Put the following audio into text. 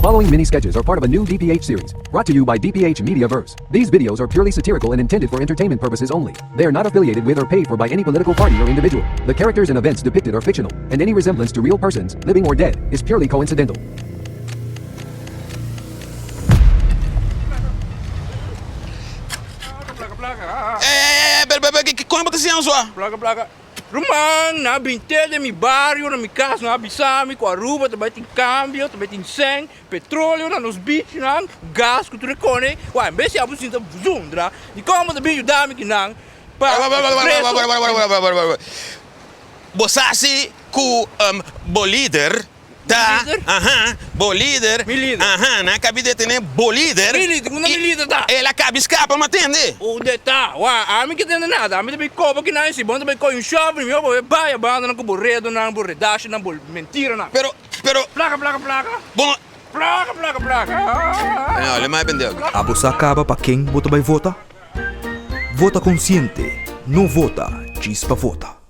following mini sketches are part of a new DPH series, brought to you by DPH Media Verse. These videos are purely satirical and intended for entertainment purposes only. They are not affiliated with or paid for by any political party or individual. The characters and events depicted are fictional, and any resemblance to real persons, living or dead, is purely coincidental. Como é que você usa? Placa. Rumang, na bintede mi barrio, na mi casa, na bisami, com a ruba, também tem câmbio, também tem sem, petróleo, na nos bichos, na gás, que tu recone. Uai, bem se a bucina zundra, e como também ajudar-me que não, Você com bolíder, tá? Bolíder. Mi líder. Na cabide tem bolíder. Mi líder, tá? Ela acaba escapa, mas atende. Onde tá? Uai, a mim que tem nada, a mim também copa que não é, se bom também coi shopping, meu, vai, banda, não com borredo, não, borredache, não, mentira, não. Pero. Placa. Bom. Placa. Olha, mais pendeu. A você acaba para quem vota vai vota? Vota consciente, não vota Djis Pa Vota.